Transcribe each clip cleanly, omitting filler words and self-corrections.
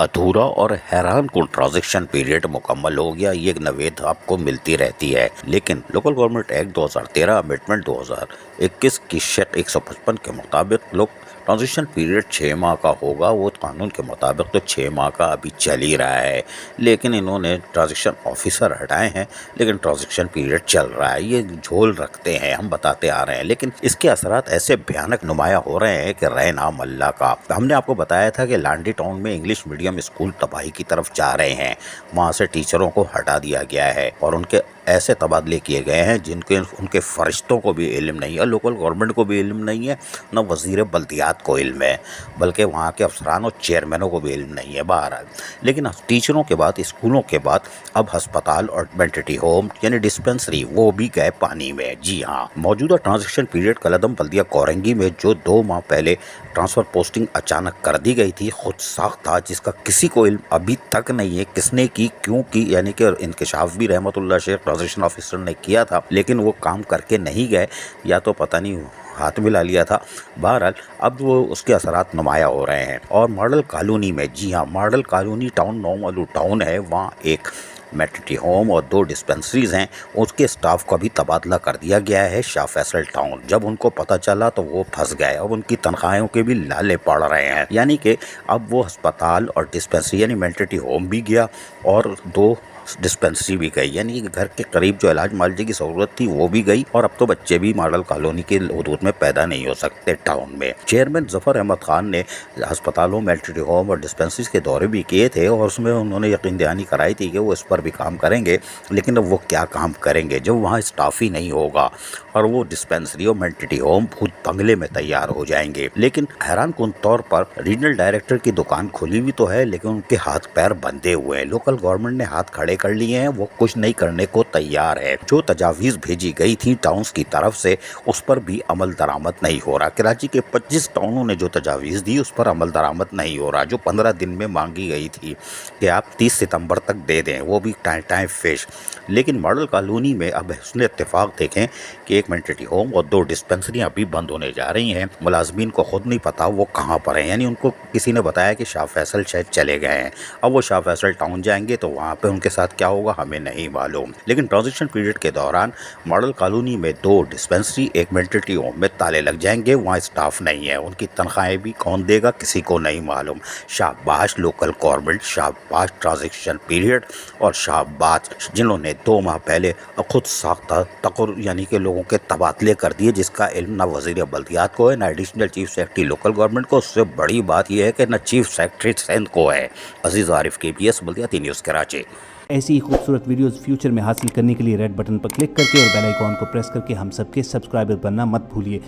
अधूरा और हैरानकुन transition period मुकम्मल हो गया। ये नवेद आपको मिलती रहती है, लेकिन लोकल गवर्नमेंट एक्ट 2013 अमेंडमेंट 2021 की सेक्शन 155 के मुताबिक लोग ट्रांजिशन पीरियड 6 माह का होगा। वो कानून के मुताबिक तो 6 माह का अभी चल ही रहा है, लेकिन इन्होंने ट्रांजिशन ऑफिसर हटाए हैं, लेकिन ट्रांजिशन पीरियड चल रहा है। ये झोल रखते हैं, हम बताते आ रहे हैं, लेकिन इसके असरात ऐसे भयानक नुमाया हो रहे हैं कि रहे नाम अल्लाह का। हमने आपको बताया था कि लांडी टाउन में इंग्लिश मीडियम स्कूल तबाही की तरफ जा रहे हैं। वहाँ से टीचरों को हटा दिया गया है और उनके ऐसे तबादले किए गए हैं जिनके उनके फरिश्तों को भी इल्म नहीं है, लोकल गवर्नमेंट को भी इल्म नहीं है, न वज़ीर बल्दियात को इल्म है, बल्कि वहाँ के अफसरान और चेयरमैनों को भी इल्म नहीं है। बहरहाल, लेकिन टीचरों के बाद, स्कूलों के बाद अब अस्पताल और मेंटल होम यानी डिस्पेंसरी वो भी गए पानी में। जी हाँ, मौजूदा ट्रांजिशन पीरियड कलदम बल्दिया कोरंगी में जो 2 माह पहले ट्रांसफ़र पोस्टिंग अचानक कर दी गई थी, खुद साख था, जिसका किसी को इल्म अभी तक नहीं है किसने की, क्यों की, यानी कि इंकशाफ भी रहमतुल्लाह शेख ट्रांजिशन ऑफिसर ने किया था, लेकिन वो काम करके नहीं गए, या तो पता नहीं हाथ मिला लिया था। बहरहाल, अब वो उसके असरात नुमाया हो रहे हैं। और मॉडल कॉलोनी में, जी हाँ, मॉडल कॉलोनी टाउन नौमलू टाउन है, वहाँ एक मैटर्निटी होम और 2 डिस्पेंसरीज हैं, उसके स्टाफ का भी तबादला कर दिया गया है शाह फैसल टाउन। जब उनको पता चला तो वो फंस गए। अब उनकी तनख्वाहों के भी लाले पड़ रहे हैं, यानी कि अब वो अस्पताल और डिस्पेंसरी यानी मैटर्निटी होम भी गया और 2 डिस्पेंसरी भी गई, यानी कि घर के करीब जो इलाज मुआवजे की सहूलत थी वो भी गई। और अब तो बच्चे भी मॉडल कॉलोनी के हदूद में पैदा नहीं हो सकते टाउन में। चेयरमैन जफर अहमद खान ने अस्पतालों, मैटर्निटी होम और डिस्पेंसरीज के दौरे भी किए थे और उसमें उन्होंने यकीन दहानी कराई थी कि वो इस पर भी काम करेंगे, लेकिन अब वो क्या काम करेंगे जब वहाँ स्टाफ ही नहीं होगा और वो डिस्पेंसरी और मैटर्निटी होम खुद बंगले में तैयार हो जाएंगे। लेकिन हैरानकुन तौर पर रीजनल डायरेक्टर की दुकान खुली हुई तो है, लेकिन उनके हाथ पैर बंधे हुए हैं। लोकल गवर्नमेंट ने हाथ खड़े कर लिए हैं, वो कुछ नहीं करने को तैयार है। जो तजावीज़ भेजी गई थी टाउन्स की तरफ से, उस पर भी अमल दरामद नहीं हो रहा। कराची के 25 टाउनों ने जो तजावीज़ दी उस पर अमल दरामद नहीं हो रहा, जो 15 दिन में मांगी गई थी कि आप 30 सितंबर तक दे दें, वो भी टाइम फिश। लेकिन मॉडल कॉलोनी में अब उसने इत्तेफाक देखें कि एक मैटर्निटी होम और 2 डिस्पेंसरियाँ अभी बंद होने जा रही हैं। मुलाजमीन को खुद नहीं पता वो कहाँ पर हैं, यानी उनको किसी ने बताया कि शाह फैसल शायद चले गए हैं। अब वो शाह फैसल टाउन जाएंगे तो वहाँ पे उनके साथ क्या होगा हमें नहीं मालूम। लेकिन ट्रांजिशन पीरियड के दौरान मॉडल कॉलोनी में 2 डिस्पेंसरी, एक मैटर्निटी होम में ताले लग जाएंगे, वहाँ स्टाफ नहीं है, उनकी तनख्वाहें भी कौन देगा किसी को नहीं मालूम। शाबाश लोकल गवर्नमेंट, शाबाश ट्रांजिशन पीरियड और शाबाश जिन्होंने 2 माह पहले खुद साख्ता तकुर यानी कि लोगों के तबादले कर दिए, जिसका इल्म ना वज़ीर बल्दियात को है, ना additional chief secretary local government को। उससे बड़ी बात यह है कि ना चीफ सेक्रेटरी सिंध को है। अजीज़ आरिफ, KBS बल्दियाती न्यूज़ कराची। ऐसी ही खूबसूरत वीडियोस फ्यूचर में हासिल करने के लिए रेड बटन पर क्लिक करके और बेल आइकॉन को प्रेस करके हम सबके सब्सक्राइबर बनना मत भूलिए।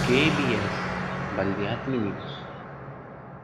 KBS बल्दियाती न्यूज़।